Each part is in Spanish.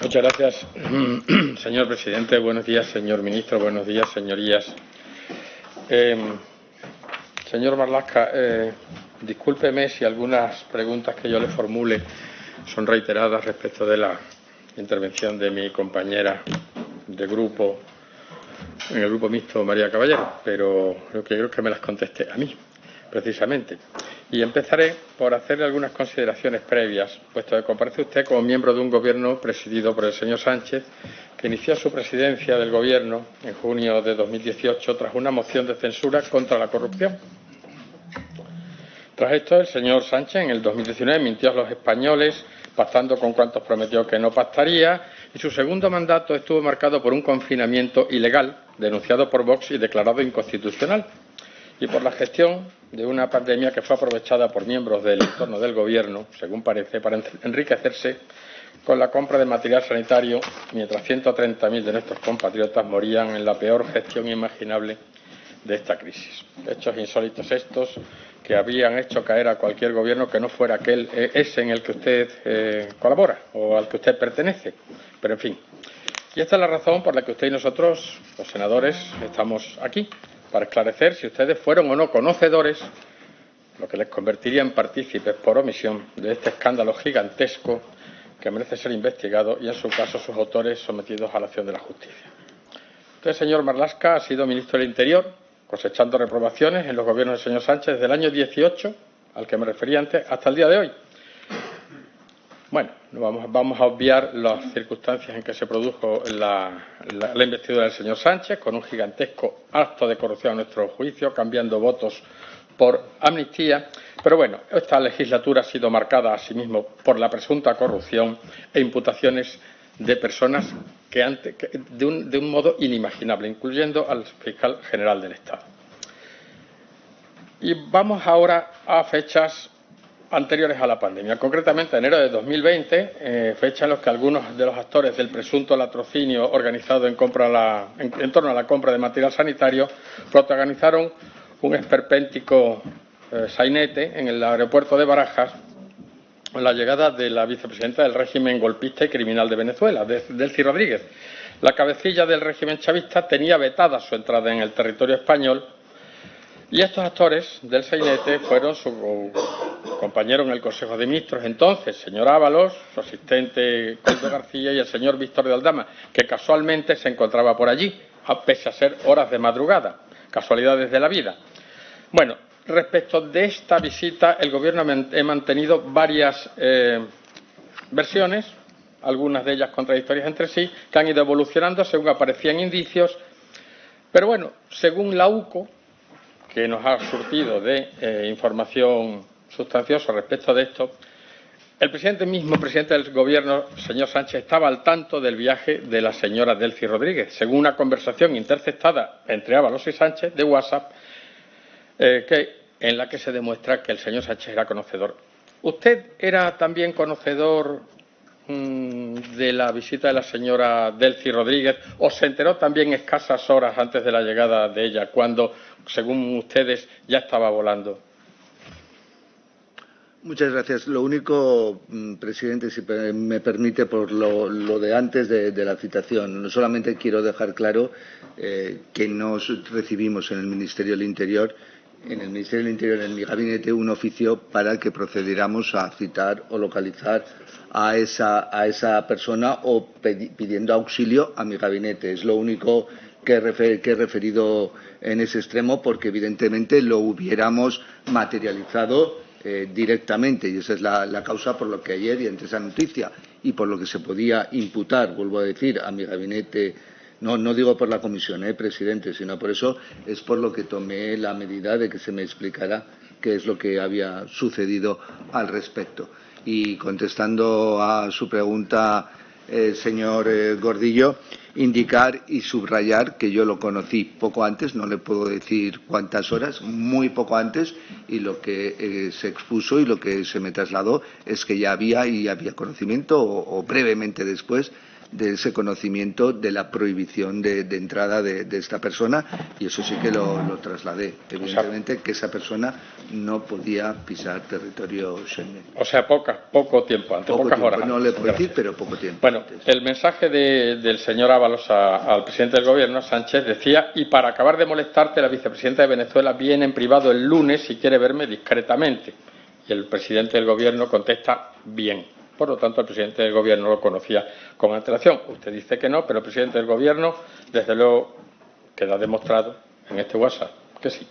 Muchas gracias, señor presidente. Buenos días, señor ministro. Buenos días, señorías. Señor Marlaska, discúlpeme si algunas preguntas que yo le formule son reiteradas respecto de la intervención de mi compañera de grupo en el grupo mixto, María Caballero, pero creo que me las conteste a mí, precisamente. Y empezaré por hacerle algunas consideraciones previas, puesto que comparece usted como miembro de un gobierno presidido por el señor Sánchez, que inició su presidencia del gobierno en junio de 2018 tras una moción de censura contra la corrupción. Tras esto, el señor Sánchez en el 2019 mintió a los españoles, pactando con cuantos prometió que no pactaría, y su segundo mandato estuvo marcado por un confinamiento ilegal, denunciado por Vox y declarado inconstitucional, y por la gestión de una pandemia que fue aprovechada por miembros del entorno del Gobierno, según parece, para enriquecerse con la compra de material sanitario, mientras 130.000 de nuestros compatriotas morían en la peor gestión imaginable de esta crisis. Hechos insólitos estos que habían hecho caer a cualquier gobierno que no fuera ese en el que usted colabora o al que usted pertenece. Pero, en fin. Y esta es la razón por la que usted y nosotros, los senadores, estamos aquí, para esclarecer si ustedes fueron o no conocedores, lo que les convertiría en partícipes por omisión de este escándalo gigantesco que merece ser investigado y, en su caso, sus autores sometidos a la acción de la justicia. Usted, señor Marlaska, ha sido ministro del Interior, cosechando reprobaciones en los gobiernos del señor Sánchez desde el año 18, al que me refería antes, hasta el día de hoy. Bueno, vamos a obviar las circunstancias en que se produjo la investidura del señor Sánchez, con un gigantesco acto de corrupción a nuestro juicio, cambiando votos por amnistía. Pero bueno, esta legislatura ha sido marcada asimismo por la presunta corrupción e imputaciones de personas de un modo inimaginable, incluyendo al fiscal general del Estado. Y vamos ahora a fechas anteriores a la pandemia, concretamente enero de 2020, fecha en la que algunos de los actores del presunto latrocinio organizado en torno a la compra de material sanitario protagonizaron un esperpéntico sainete en el aeropuerto de Barajas con la llegada de la vicepresidenta del régimen golpista y criminal de Venezuela, Delcy Rodríguez. La cabecilla del régimen chavista tenía vetada su entrada en el territorio español y estos actores del sainete fueron su compañero en el Consejo de Ministros entonces, señor Ábalos, su asistente Coldo García y el señor Víctor de Aldama, que casualmente se encontraba por allí, pese a ser horas de madrugada, casualidades de la vida. Bueno, respecto de esta visita, el Gobierno ha mantenido varias versiones, algunas de ellas contradictorias entre sí, que han ido evolucionando según aparecían indicios. Pero bueno, según la UCO, que nos ha surtido de información sustanciosa respecto de esto, el mismo presidente del Gobierno, señor Sánchez, estaba al tanto del viaje de la señora Delcy Rodríguez, según una conversación interceptada entre Ábalos y Sánchez de WhatsApp, en la que se demuestra que el señor Sánchez era conocedor. ¿Usted era también conocedor de la visita de la señora Delcy Rodríguez o se enteró también escasas horas antes de la llegada de ella, cuando, según ustedes, ya estaba volando? Muchas gracias. Lo único, presidente, si me permite, por lo de antes de la citación, no solamente quiero dejar claro que nos recibimos en el Ministerio del Interior, en mi gabinete, un oficio para que procediéramos a citar o localizar a esa persona o pidiendo auxilio a mi gabinete. Es lo único que he referido en ese extremo, porque evidentemente lo hubiéramos materializado directamente, y esa es la causa por lo que ayer, y ante esa noticia y por lo que se podía imputar, vuelvo a decir, a mi gabinete, no digo por la comisión, presidente, sino por eso, es por lo que tomé la medida de que se me explicara qué es lo que había sucedido al respecto. Y contestando a su pregunta, señor Gordillo, indicar y subrayar que yo lo conocí poco antes, no le puedo decir cuántas horas, muy poco antes, y lo que se expuso y lo que se me trasladó es que ya había conocimiento o brevemente después de ese conocimiento de la prohibición de entrada de esta persona, y eso sí que lo trasladé. Evidentemente que esa persona no podía pisar territorio Schengen. O sea, poco tiempo antes, pocas horas. No le puedo decir, pero poco tiempo. Bueno, antes. el mensaje del señor Ábalos al presidente del Gobierno, Sánchez, decía: y para acabar de molestarte, la vicepresidenta de Venezuela viene en privado el lunes si quiere verme discretamente. Y el presidente del Gobierno contesta: bien. Por lo tanto, el presidente del Gobierno lo conocía con antelación. Usted dice que no, pero el presidente del Gobierno, desde luego, queda demostrado en este WhatsApp que sí.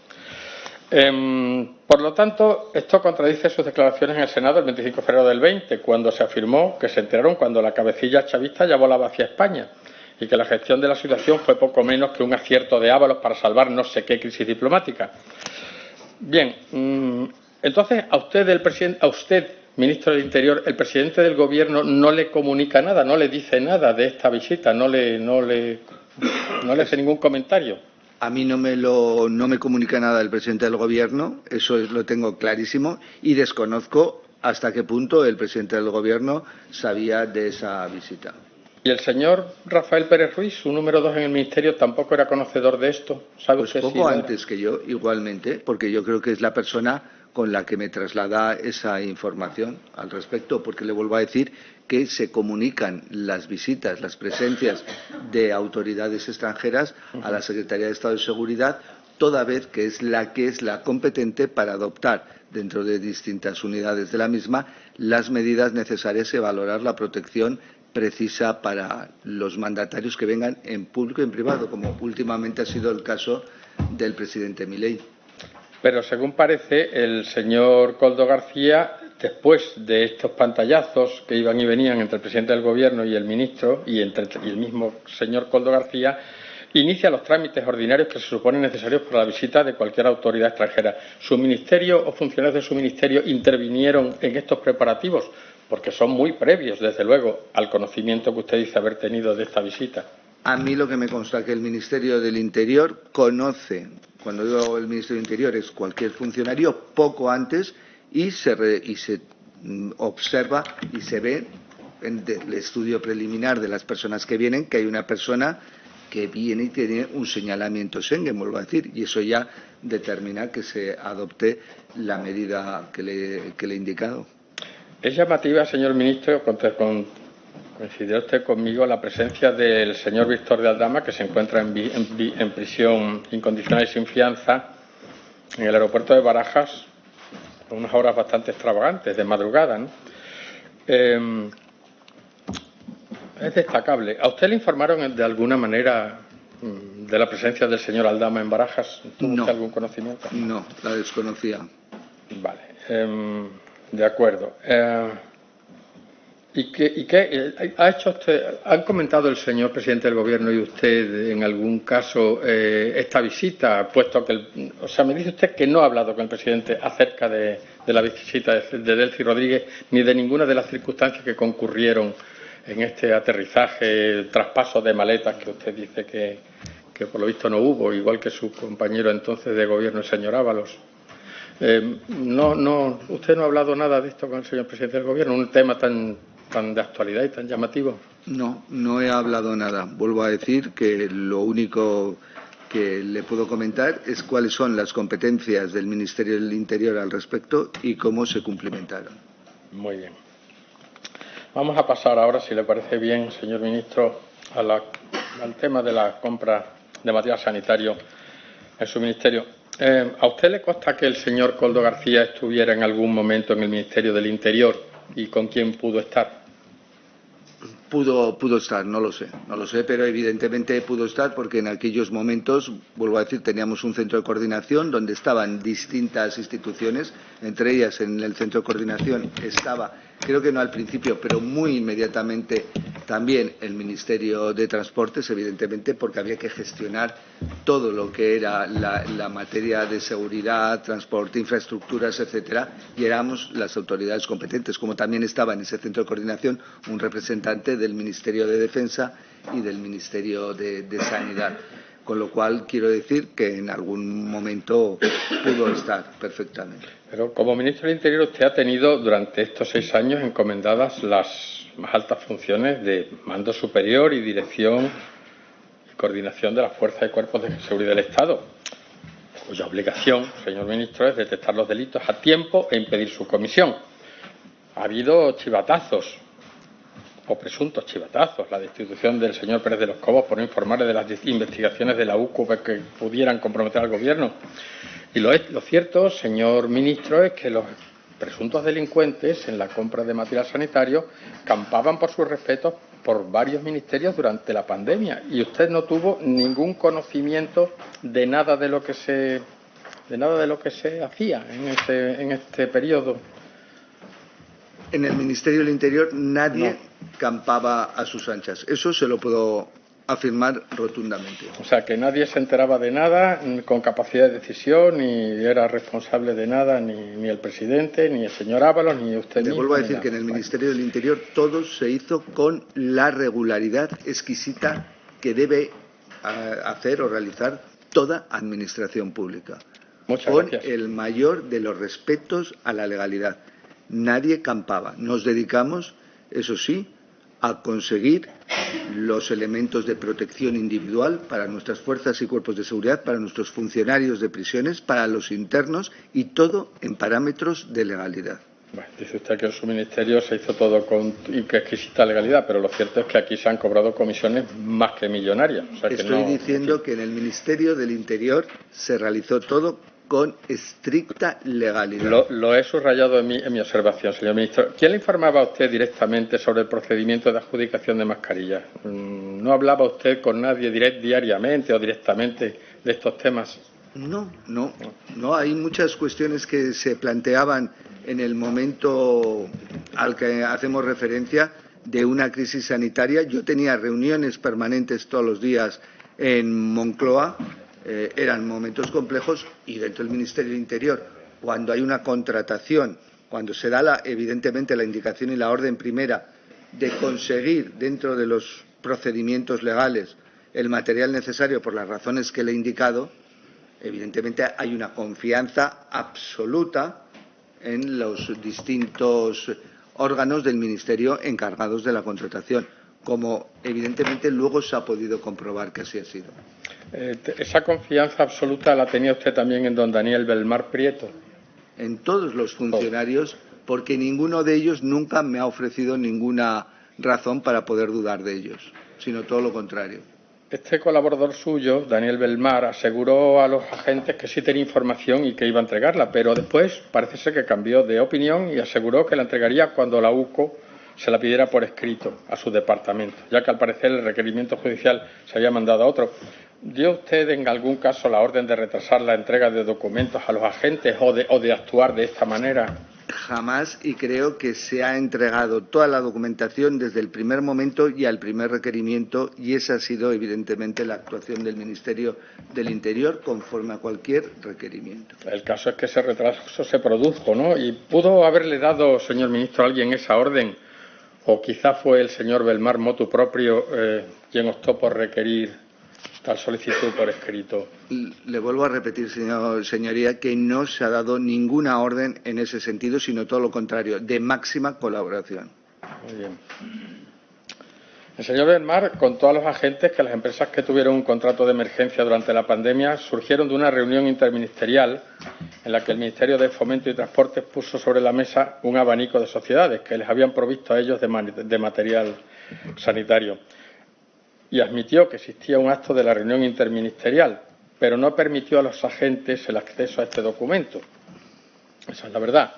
Por lo tanto, esto contradice sus declaraciones en el Senado el 25 de febrero del 20, cuando se afirmó que se enteraron cuando la cabecilla chavista ya volaba hacia España y que la gestión de la situación fue poco menos que un acierto de Ábalos para salvar no sé qué crisis diplomática. Bien, entonces a usted, ministro del Interior, el presidente del Gobierno no le comunica nada, no le dice nada de esta visita, no le hace ningún comentario. A mí no me comunica nada el presidente del Gobierno, eso lo tengo clarísimo, y desconozco hasta qué punto el presidente del Gobierno sabía de esa visita. ¿Y el señor Rafael Pérez Ruiz, su número 2 en el Ministerio, tampoco era conocedor de esto? ¿Sabe Pues usted poco si antes que yo, igualmente, porque yo creo que es la persona con la que me traslada esa información al respecto, porque le vuelvo a decir que se comunican las visitas, las presencias de autoridades extranjeras a la Secretaría de Estado de Seguridad, toda vez que es la competente para adoptar, dentro de distintas unidades de la misma, las medidas necesarias y valorar la protección precisa para los mandatarios que vengan en público y en privado, como últimamente ha sido el caso del presidente Milei. Pero según parece, el señor Koldo García, después de estos pantallazos que iban y venían entre el presidente del Gobierno y el ministro, y el mismo señor Koldo García, inicia los trámites ordinarios que se suponen necesarios para la visita de cualquier autoridad extranjera. ¿Su ministerio o funcionarios de su ministerio intervinieron en estos preparativos? Porque son muy previos, desde luego, al conocimiento que usted dice haber tenido de esta visita. A mí lo que me consta es que el Ministerio del Interior conoce, cuando digo el Ministerio del Interior es cualquier funcionario, poco antes, y se observa y se ve en el estudio preliminar de las personas que vienen que hay una persona que viene y tiene un señalamiento Schengen, vuelvo a decir, y eso ya determina que se adopte la medida que le he indicado. Es llamativa, señor ministro, coincidirá usted conmigo, la presencia del señor Víctor de Aldama, que se encuentra en prisión incondicional y sin fianza en el aeropuerto de Barajas, con unas horas bastante extravagantes, de madrugada, ¿no? Es destacable. ¿A usted le informaron de alguna manera de la presencia del señor Aldama en Barajas? ¿Tuvo usted algún conocimiento? No, la desconocía. Vale, de acuerdo. ¿Y qué ha hecho usted? ¿Han comentado el señor presidente del Gobierno y usted en algún caso esta visita, puesto que me dice usted que no ha hablado con el presidente acerca de la visita de Delcy Rodríguez ni de ninguna de las circunstancias que concurrieron en este aterrizaje, traspaso de maletas que usted dice que por lo visto no hubo, igual que su compañero entonces de Gobierno, el señor Ábalos? ¿Usted no ha hablado nada de esto con el señor presidente del Gobierno? Un tema tan de actualidad y tan llamativo. No he hablado nada. Vuelvo a decir que lo único que le puedo comentar es cuáles son las competencias del Ministerio del Interior al respecto y cómo se cumplimentaron. Muy bien. Vamos a pasar ahora, si le parece bien, señor ministro, al tema de la compra de material sanitario en su ministerio. ¿A usted le consta que el señor Koldo García estuviera en algún momento en el Ministerio del Interior y con quién pudo estar? Pudo estar, no lo sé, pero evidentemente pudo estar porque en aquellos momentos, vuelvo a decir, teníamos un centro de coordinación donde estaban distintas instituciones, entre ellas en el centro de coordinación estaba, creo que no al principio, pero muy inmediatamente también el Ministerio de Transportes, evidentemente, porque había que gestionar todo lo que era la materia de seguridad, transporte, infraestructuras, etcétera, y éramos las autoridades competentes, como también estaba en ese centro de coordinación un representante del Ministerio de Defensa y del Ministerio de Sanidad. Con lo cual, quiero decir que en algún momento pudo estar perfectamente. Pero como ministro del Interior usted ha tenido durante estos 6 años encomendadas las más altas funciones de mando superior y dirección y coordinación de las fuerzas y cuerpos de seguridad del Estado, cuya obligación, señor ministro, es detectar los delitos a tiempo e impedir su comisión. Ha habido chivatazos o presuntos chivatazos, la destitución del señor Pérez de los Cobos por no informarle de las investigaciones de la UCO que pudieran comprometer al Gobierno. Y lo cierto, señor ministro, es que los presuntos delincuentes en la compra de material sanitario campaban por sus respetos por varios ministerios durante la pandemia y usted no tuvo ningún conocimiento de nada de lo que se hacía en este periodo. En el Ministerio del Interior nadie campaba a sus anchas. Eso se lo puedo afirmar rotundamente. O sea, que nadie se enteraba de nada con capacidad de decisión, ni era responsable de nada, ni el presidente, ni el señor Ábalos, ni usted mismo. Le vuelvo a decir que en el Ministerio del Interior todo se hizo con la regularidad exquisita que debe hacer o realizar toda administración pública. Muchas con gracias. El mayor de los respetos a la legalidad. Nadie campaba. Nos dedicamos, eso sí, a conseguir los elementos de protección individual para nuestras fuerzas y cuerpos de seguridad, para nuestros funcionarios de prisiones, para los internos y todo en parámetros de legalidad. Bueno, dice usted que en su ministerio se hizo todo con exquisita legalidad, pero lo cierto es que aquí se han cobrado comisiones más que millonarias. O sea, que Estoy diciendo que en el Ministerio del Interior se realizó todo con estricta legalidad. Lo he subrayado en mi observación, señor ministro. ¿Quién le informaba a usted directamente sobre el procedimiento de adjudicación de mascarillas? ¿No hablaba usted con nadie diariamente o directamente de estos temas? No. Hay muchas cuestiones que se planteaban en el momento al que hacemos referencia de una crisis sanitaria. Yo tenía reuniones permanentes todos los días en Moncloa. Eran momentos complejos y dentro del Ministerio del Interior, cuando hay una contratación, cuando se da evidentemente la indicación y la orden primera de conseguir dentro de los procedimientos legales el material necesario por las razones que le he indicado, evidentemente hay una confianza absoluta en los distintos órganos del Ministerio encargados de la contratación, como evidentemente luego se ha podido comprobar que así ha sido. ¿Esa confianza absoluta la tenía usted también en don Daniel Belmar Prieto? En todos los funcionarios, porque ninguno de ellos nunca me ha ofrecido ninguna razón para poder dudar de ellos, sino todo lo contrario. Este colaborador suyo, Daniel Belmar, aseguró a los agentes que sí tenía información y que iba a entregarla, pero después parece ser que cambió de opinión y aseguró que la entregaría cuando la UCO se la pidiera por escrito a su departamento, ya que al parecer el requerimiento judicial se había mandado a otro. ¿Dio usted en algún caso la orden de retrasar la entrega de documentos a los agentes o de actuar de esta manera? Jamás, y creo que se ha entregado toda la documentación desde el primer momento y al primer requerimiento, y esa ha sido evidentemente la actuación del Ministerio del Interior conforme a cualquier requerimiento. El caso es que ese retraso se produjo, ¿no? ¿Y pudo haberle dado, señor ministro, a alguien esa orden? ¿O quizá fue el señor Belmar motu propio quien optó por requerir tal solicitud por escrito? Le vuelvo a repetir, señoría, que no se ha dado ninguna orden en ese sentido, sino todo lo contrario, de máxima colaboración. Muy bien. El señor Belmar contó a los agentes que las empresas que tuvieron un contrato de emergencia durante la pandemia surgieron de una reunión interministerial en la que el Ministerio de Fomento y Transportes puso sobre la mesa un abanico de sociedades que les habían provisto a ellos de material sanitario. Y admitió que existía un acto de la reunión interministerial, pero no permitió a los agentes el acceso a este documento. Esa es la verdad.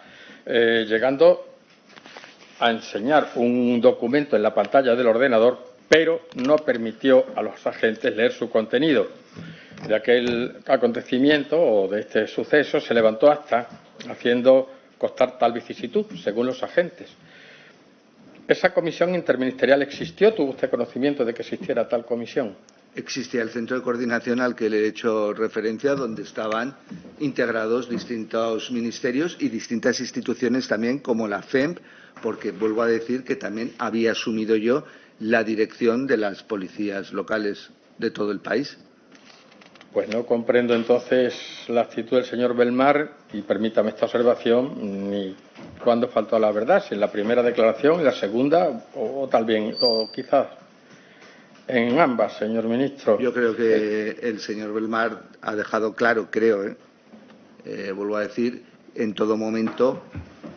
Llegando a enseñar un documento en la pantalla del ordenador, pero no permitió a los agentes leer su contenido. De aquel acontecimiento o de este suceso se levantó acta haciendo constar tal vicisitud, según los agentes. ¿Esa comisión interministerial existió? ¿Tuvo usted conocimiento de que existiera tal comisión? Existía el centro de coordinación al que le he hecho referencia, donde estaban integrados distintos ministerios y distintas instituciones también, como la FEMP, porque vuelvo a decir que también había asumido yo la dirección de las policías locales de todo el país. Pues no comprendo entonces la actitud del señor Belmar, y permítame esta observación, ni cuándo faltó a la verdad, si en la primera declaración, en la segunda, o tal vez, o quizás en ambas, señor ministro. Yo creo que el señor Belmar ha dejado claro, vuelvo a decir, en todo momento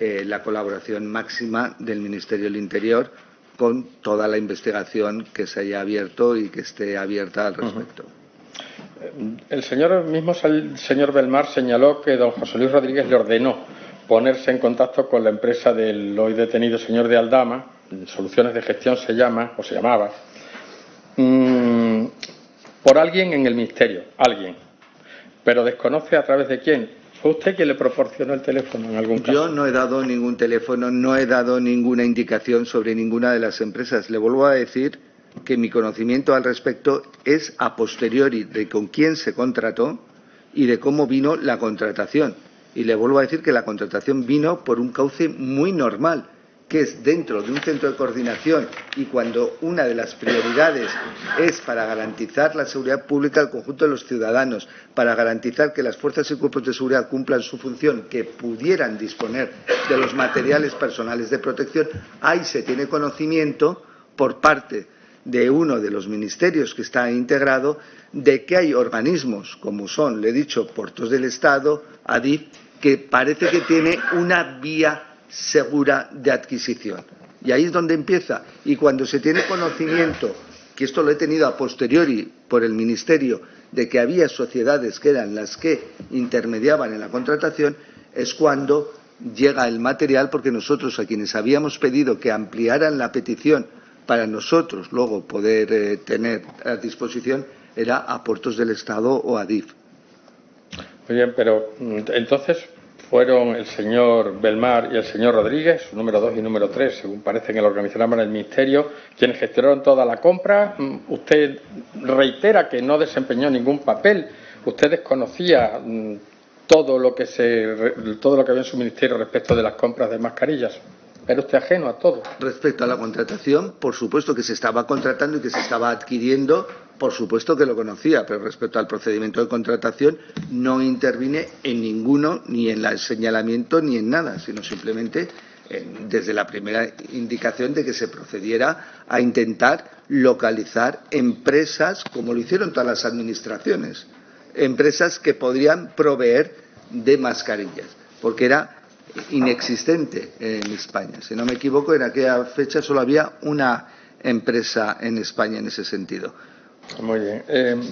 la colaboración máxima del Ministerio del Interior con toda la investigación que se haya abierto y que esté abierta al respecto. El señor Belmar señaló que don José Luis Rodríguez le ordenó ponerse en contacto con la empresa del hoy detenido señor de Aldama, Soluciones de Gestión se llama, o se llamaba, por alguien en el Ministerio, alguien, pero desconoce a través de quién. ¿Fue usted quien le proporcionó el teléfono en algún caso? Yo no he dado ningún teléfono, no he dado ninguna indicación sobre ninguna de las empresas. Le vuelvo a decir que mi conocimiento al respecto es a posteriori de con quién se contrató y de cómo vino la contratación. Y le vuelvo a decir que la contratación vino por un cauce muy normal, que es dentro de un centro de coordinación, y cuando una de las prioridades es para garantizar la seguridad pública del conjunto de los ciudadanos, para garantizar que las fuerzas y cuerpos de seguridad cumplan su función, que pudieran disponer de los materiales personales de protección, ahí se tiene conocimiento por parte de uno de los ministerios que está integrado de que hay organismos, como son, le he dicho, Puertos del Estado, ADIF, que parece que tiene una vía segura de adquisición. Y ahí es donde empieza. Y cuando se tiene conocimiento, que esto lo he tenido a posteriori por el Ministerio, de que había sociedades que eran las que intermediaban en la contratación, es cuando llega el material, porque nosotros a quienes habíamos pedido que ampliaran la petición para nosotros luego poder tener a disposición era a Puertos del Estado o a DIF. Muy bien, pero entonces fueron el señor Belmar y el señor Rodríguez, número 2 y número 3, según parece en el organigrama del Ministerio, quienes gestionaron toda la compra. Usted reitera que no desempeñó ningún papel. Usted desconocía todo lo que había en su ministerio respecto de las compras de mascarillas. ¿Era usted ajeno a todo? Respecto a la contratación, por supuesto que se estaba contratando y que se estaba adquiriendo, por supuesto que lo conocía, pero respecto al procedimiento de contratación no intervine en ninguno, ni en el señalamiento ni en nada, sino simplemente desde la primera indicación de que se procediera a intentar localizar empresas, como lo hicieron todas las administraciones, empresas que podrían proveer de mascarillas, porque era inexistente en España. Si no me equivoco, en aquella fecha solo había una empresa en España en ese sentido. Muy bien.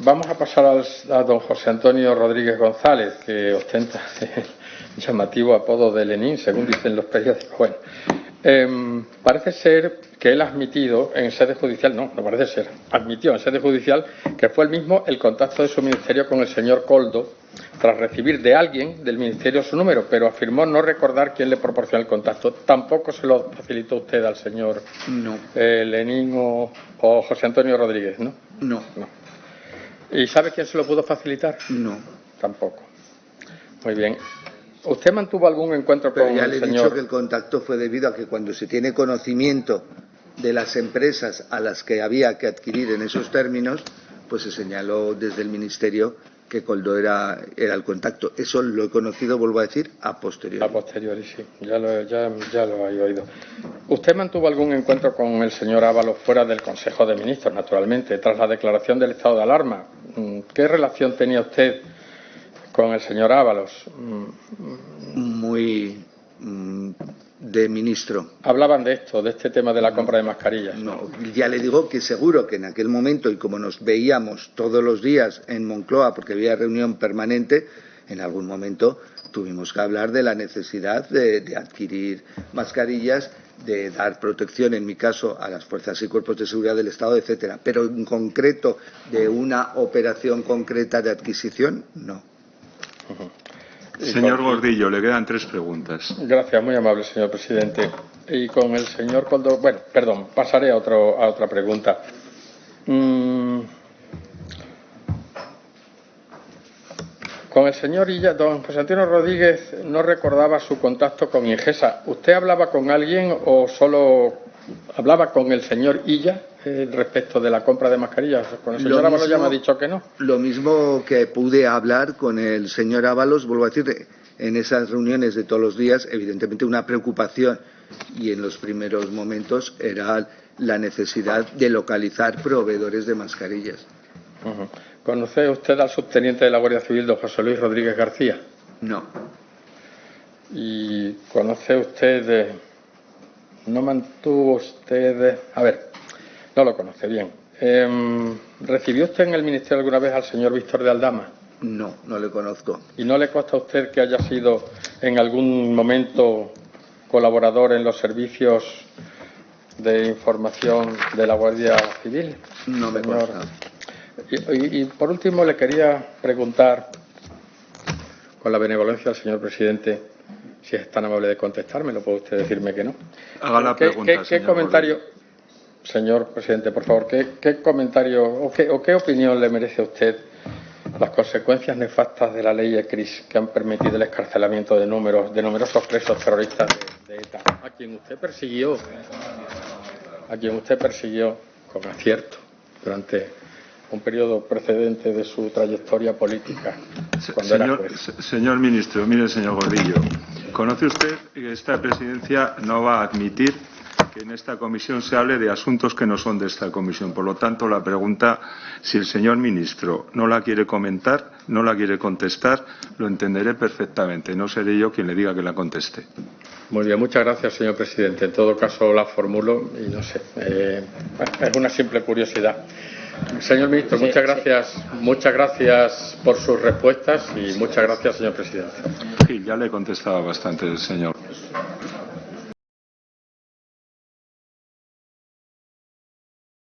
Vamos a pasar a don José Antonio Rodríguez González, que ostenta el llamativo apodo de Lenin, según dicen los periódicos. Bueno, parece ser que él ha admitido en sede judicial, no parece ser, admitió en sede judicial que fue él mismo el contacto de su ministerio con el señor Koldo, tras recibir de alguien del ministerio su número, pero afirmó no recordar quién le proporcionó el contacto. ¿Tampoco se lo facilitó usted al señor Lenin o José Antonio Rodríguez, no? No. ¿Y sabe quién se lo pudo facilitar? No. Tampoco. Muy bien. ¿Usted mantuvo algún encuentro con el señor? Ya le he dicho que el contacto fue debido a que cuando se tiene conocimiento de las empresas a las que había que adquirir en esos términos, pues se señaló desde el Ministerio que Koldo era el contacto. Eso lo he conocido, vuelvo a decir, a posteriori. A posteriori, sí. Ya lo he oído. ¿Usted mantuvo algún encuentro con el señor Ábalos fuera del Consejo de Ministros, naturalmente, tras la declaración del estado de alarma? ¿Qué relación tenía usted con el señor Ábalos? Muy de ministro. Hablaban de este tema de la compra de mascarillas. No, ya le digo que seguro que en aquel momento, y como nos veíamos todos los días en Moncloa, porque había reunión permanente, en algún momento tuvimos que hablar de la necesidad de adquirir mascarillas, de dar protección, en mi caso, a las fuerzas y cuerpos de seguridad del Estado, etcétera. Pero en concreto, de una operación concreta de adquisición, no. Señor Gordillo, le quedan 3 preguntas. Gracias, muy amable, señor presidente. Y con el señor Koldo, pasaré a otra pregunta. Con el señor Illa, don José Antonio Rodríguez no recordaba su contacto con Ingesa. ¿Usted hablaba con alguien o solo hablaba con el señor Illa, respecto de la compra de mascarillas? Con el señor Ábalos ya me ha dicho que no. Lo mismo que pude hablar con el señor Ábalos, vuelvo a decir, en esas reuniones de todos los días, evidentemente una preocupación, y en los primeros momentos era la necesidad de localizar proveedores de mascarillas. ¿Conoce usted al subteniente de la Guardia Civil, don José Luis Rodríguez García? No. ¿Y conoce usted, no mantuvo usted, a ver, no lo conoce bien? ¿Recibió usted en el Ministerio alguna vez al señor Víctor de Aldama? No, no le conozco. ¿Y no le consta a usted que haya sido en algún momento colaborador en los servicios de información de la Guardia Civil? No me consta. Y por último le quería preguntar, con la benevolencia del señor presidente, si es tan amable de contestármelo, puede usted decirme que no. Haga la pregunta, ¿Qué comentario, señor presidente, por favor, qué comentario o qué opinión le merece a usted las consecuencias nefastas de la ley ECRIS que han permitido el escarcelamiento de numerosos presos terroristas de ETA, a quien usted persiguió con acierto durante un periodo precedente de su trayectoria política, cuando era juez? Señor ministro, mire, señor Gordillo, ¿conoce usted que esta presidencia no va a admitir que en esta comisión se hable de asuntos que no son de esta comisión? Por lo tanto, la pregunta, si el señor ministro no la quiere comentar, no la quiere contestar, lo entenderé perfectamente. No seré yo quien le diga que la conteste. Muy bien, muchas gracias, señor presidente. En todo caso, la formulo y no sé, es una simple curiosidad. Señor ministro, muchas gracias por sus respuestas y muchas gracias, señor presidente. Sí, ya le contestaba bastante el señor.